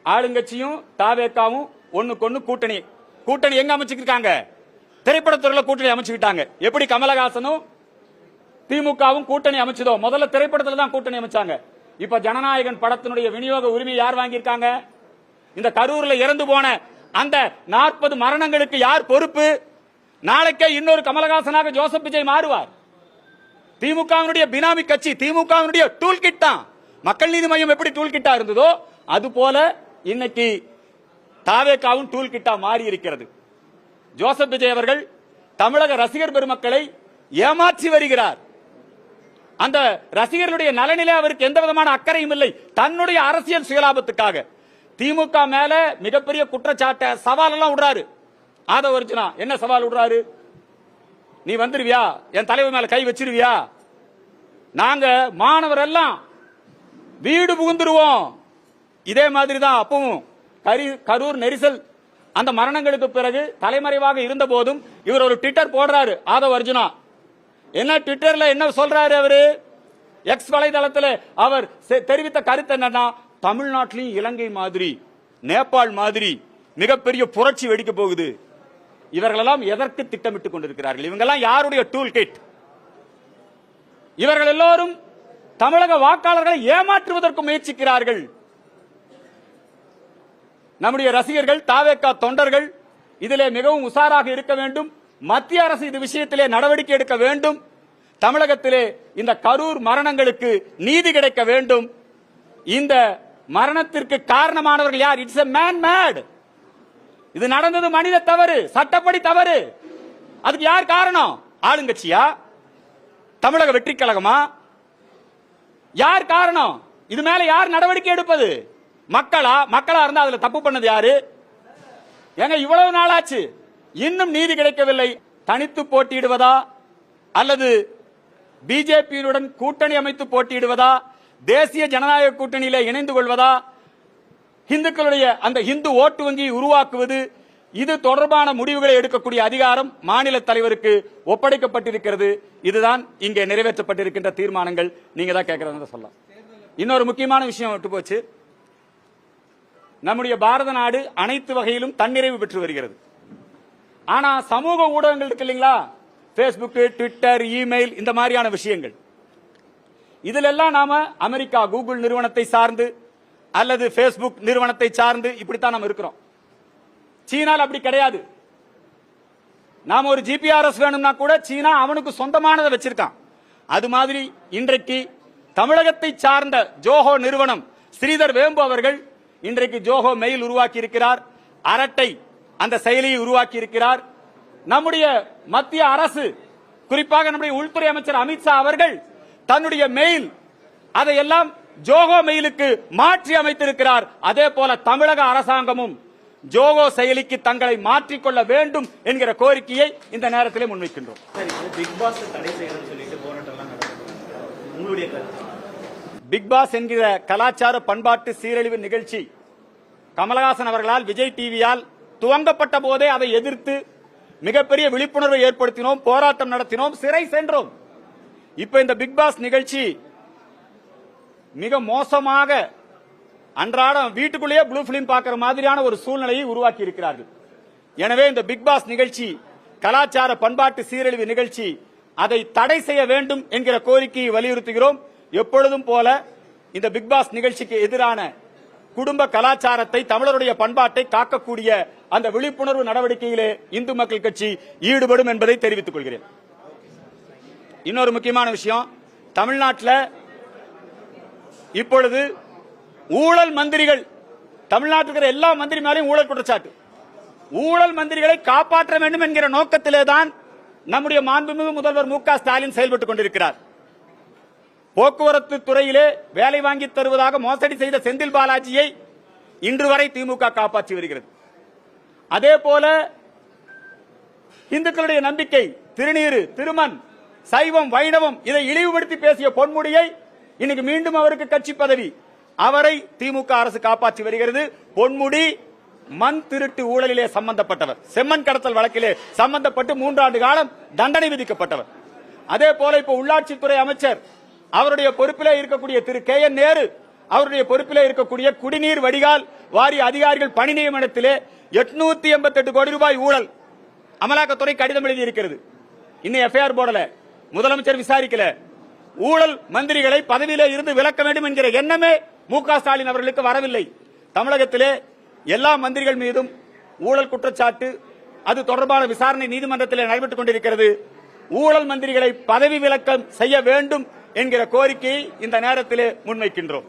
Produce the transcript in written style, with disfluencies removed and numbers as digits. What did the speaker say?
ஆளுங்கட்சியும் தாவேக்காவும் ஒண்ணுக்கு கூட்டணி கூட்டணி எங்க அமைச்சுக்கிட்டாங்க? திரைப்படத்துறையில கூட்டணி அமைச்சுக்கிட்டாங்க. எப்படி கமலஹாசனும் திமுகவும் கூட்டணி அமைச்சதோ முதல்ல திரைப்படத்துல தான் கூட்டணி அமைச்சாங்க. இப்ப ஜனநாயகன் படத்தினுடைய விநியோக உரிமை யார் வாங்கியிருக்காங்க? இந்த கரூர்ல இறந்து போன அந்த 40 மரணங்களுக்கு யார் பொறுப்பு? நாளைக்கே இன்னொரு கமலஹாசனாக ஜோசப் விஜய் மாறுவார். திமுகவினுடைய பினாமி கட்சி, திமுகவினுடைய டூல் கிட் தான். மக்கள் நீதி மையம் எப்படி டூல் கிட்டா இருந்ததோ அது போல இன்னைக்கு தாவேக்காவும் டூல் கிட்டா மாறி இருக்கிறது. ஜோசப் விஜய் அவர்கள் தமிழக ரசிகர் பெருமக்களை ஏமாற்றி வருகிறார். அந்த ரசிகர்களுடைய நலனிலே அவருக்கு எந்த விதமான அக்கறையும் இல்லை. தன்னுடைய அரசியல் சுயலாபத்துக்காக திமுக மேல மிகப்பெரிய குற்றச்சாட்டை சவால் எல்லாம் விடுறாரு. ஆதவ அர்ஜுனா என்ன சவால் விடுறாரு? நீ வந்துருவியா, என் தலைவர் மேல கை வச்சிருவியா, நாங்க மாணவர் எல்லாம் வீடு புகுந்துருவோம். இதே மாதிரி தான் அப்பவும் கரூர் நெரிசல் அந்த மரணங்களுக்கு பிறகு தலைமறைவாக இருந்த போதும் இவர் ஒரு ட்விட்டர் போடுறாரு. ஆதவ அர்ஜுனா என்ன ட்விட்டர்ல என்ன சொல்றாரு? அவரு எக்ஸ் வலைதளத்தில் அவர் தெரிவித்த கருத்து என்னன்னா, தமிழ்நாட்டிலும் இலங்கை மாதிரி நேபாள் மாதிரி மிகப்பெரிய புரட்சி வெடிக்க போகுது. இவர்களெல்லாம் எதற்கு திட்டமிட்டுக் கொண்டிருக்கிறார்கள்? இவங்கெல்லாம் யாருடைய டூல் கிட்? இவர்கள் எல்லோரும் தமிழக வாக்காளர்களை ஏமாற்றுவதற்கு முயற்சிக்கிறார்கள். நம்முடைய ரசிகர்கள், தாவேக்கா தொண்டர்கள் இதிலே மிகவும் உஷாராக இருக்க வேண்டும். மத்திய அரசு இது விஷயத்திலே நடவடிக்கை எடுக்க வேண்டும். தமிழகத்திலே இந்த கரூர் மரணங்களுக்கு நீதி கிடைக்க வேண்டும். இந்த மரணத்திற்கு காரணமானவர்கள் யார்? It's a man made. இது நடந்தது மனித தவறு, சட்டப்படி தவறு. அதுக்கு யார் காரணம்? ஆளுங்கட்சியா? தமிழக வெற்றி கழகமா? யார் காரணம்? இது மேல யார் நடவடிக்கை எடுப்பது? மக்களா? மக்களா இருந்தா அதுல தப்பு பண்ணது யாரு? ஏங்க இவ்வளவு நாளாச்சு இன்னும் நீதி கிடைக்கவில்லை. தனித்து போட்டியிடுவதா அல்லது பிஜேபியுடன் கூட்டணி அமைத்து போட்டியிடுவதா, தேசிய ஜனநாயக கூட்டணியில இணைந்து கொள்வதா, இந்துக்களுடைய அந்த இந்து ஓட்டு வங்கியை உருவாக்குவது, இது தொடர்பான முடிவுகளை எடுக்கக்கூடிய அதிகாரம் மாநில தலைவருக்கு ஒப்படைக்கப்பட்டிருக்கிறது. இதுதான் இங்கே நிறைவேற்றப்பட்டிருக்கின்ற தீர்மானங்கள். நீங்க தான் கேட்கறத சொல்லலாம். இன்னொரு முக்கியமான விஷயம் விட்டு போச்சு. நம்முடைய பாரத நாடு அனைத்து வகையிலும் தன்னிறைவு பெற்று வருகிறது. ஆனா சமூக ஊடகங்கள் இருக்கு இல்லீங்களா, பேஸ்புக், ட்விட்டர், இமெயில், இந்த மாதிரியான விஷயங்கள், இதுல எல்லாம் நாம அமெரிக்கா கூகுள் நிறுவனத்தை சார்ந்து அல்லது பேஸ்புக் நிறுவனத்தை சார்ந்து இப்படித்தான் நாம இருக்கிறோம். சீனால அப்படி கிடையாது. நாம ஒரு ஜிபிஆர்எஸ் வேணும்னா கூட சீனா அவனுக்கு சொந்தமானதை வச்சிருக்கான். அது மாதிரி இன்றைக்கு தமிழகத்தை சார்ந்த ஜோஹோ நிறுவனம், ஸ்ரீதர் வேம்பு அவர்கள் இன்றைக்கு ஜோஹோ மெயில் உருவாக்கி இருக்கிறார். அரட்டை அந்த செயலியை உருவாக்கி இருக்கிறார். நம்முடைய மத்திய அரசு, குறிப்பாக நம்முடைய உள்துறை அமைச்சர் அமித்ஷா அவர்கள் தன்னுடைய மெயில் அதையெல்லாம் ஜோஹோ மெயிலுக்கு மாற்றி அமைத்திருக்கிறார். அதே போல தமிழக அரசாங்கமும் ஜோஹோ செயலிக்கு தங்களை மாற்றிக்கொள்ள வேண்டும் என்கிற கோரிக்கையை இந்த நேரத்திலே முன்வைக்கின்றோம். பிக் பாஸ் என்கிற கலாச்சார பண்பாட்டு சீரழிவு நிகழ்ச்சி கமலஹாசன் அவர்களால் விஜய் டிவியால் துவங்கப்பட்ட போதே அதை எதிர்த்து மிகப்பெரிய விழிப்புணர்வை ஏற்படுத்தினோம், போராட்டம் நடத்தினோம், சிறை சென்றோம். இப்ப இந்த பிக் பாஸ் நிகழ்ச்சி மிக மோசமாக அன்றாடம் வீட்டுக்குள்ளேயே ப்ளூ பிலிம் பார்க்கிற மாதிரியான ஒரு சூழ்நிலையை உருவாக்கி இருக்கிறார்கள். எனவே இந்த பிக் பாஸ் நிகழ்ச்சி கலாச்சார பண்பாட்டு சீரழிவு நிகழ்ச்சி, அதை தடை செய்ய வேண்டும் என்கிற கோரிக்கையை வலியுறுத்துகிறோம். எப்பொழுதும் போல இந்த பிக் பாஸ் நிகழ்ச்சிக்கு எதிரான குடும்ப கலாச்சாரத்தை, தமிழருடைய பண்பாட்டை காக்கக்கூடிய அந்த விழிப்புணர்வு நடவடிக்கையிலே இந்து மக்கள் கட்சி ஈடுபடும் என்பதை தெரிவித்துக் கொள்கிறேன். இன்னொரு முக்கியமான விஷயம், தமிழ்நாட்டில் இப்பொழுது ஊழல் மந்திரிகள், தமிழ்நாட்டில் எல்லா மந்திரி மேலையும் ஊழல் குற்றச்சாட்டு. ஊழல் மந்திரிகளை காப்பாற்ற வேண்டும் என்கிற நோக்கத்திலே தான் நம்முடைய மாண்புமிகு முதல்வர் மு.க. ஸ்டாலின் செயல்பட்டுக் கொண்டிருக்கிறார். போக்குவரத்து துறையிலே வேலை வாங்கி தருவதாக மோசடி செய்த செந்தில் பாலாஜியை இன்று வரை திமுக காப்பாற்றி வருகிறது. அதே போல இந்துக்களுடைய நம்பிக்கை, திருநீறு, திருமண், சைவம், வைணவம், இதை இழிவுபடுத்தி பேசிய பொன்முடியை இன்னைக்கு மீண்டும் அவருக்கு கட்சி பதவி, அவரை திமுக அரசு காப்பாற்றி வருகிறது. பொன்முடி மண் திருட்டு ஊழலிலே சம்பந்தப்பட்டவர், செம்மண் கடத்தல் வழக்கிலே சம்பந்தப்பட்டு 3 ஆண்டு காலம் தண்டனை விதிக்கப்பட்டவர். அதே போல இப்ப உள்ளாட்சித்துறை அமைச்சர், அவருடைய பொறுப்பிலே இருக்கக்கூடிய திரு கே.என். நேரு, அவருடைய பொறுப்பிலே இருக்கக்கூடிய குடிநீர் வடிகால் வாரிய அதிகாரிகள் பணி நியமனத்திலே 888 கோடி ரூபாய் ஊழல். அமலாக்கத்துறை கடிதம் எழுதி இருக்கிறது. இன்னும் எஃப்ஐஆர் போடல, முதலமைச்சர் விசாரிக்கல. ஊழல் மந்திரிகளை பதவியிலே இருந்து விலக்க வேண்டும் என்கிற எண்ணமே மு.க. ஸ்டாலின் அவர்களுக்கு வரவில்லை. தமிழகத்திலே எல்லா மந்திரிகள் மீதும் ஊழல் குற்றச்சாட்டு, அது தொடர்பான விசாரணை நீதிமன்றத்தில் நடைபெற்றுக் கொண்டிருக்கிறது. ஊழல் மந்திரிகளை பதவி விலக்கம் செய்ய வேண்டும் என்கிற கோரிக்கையை இந்த நேரத்திலே முன்வைக்கின்றோம்.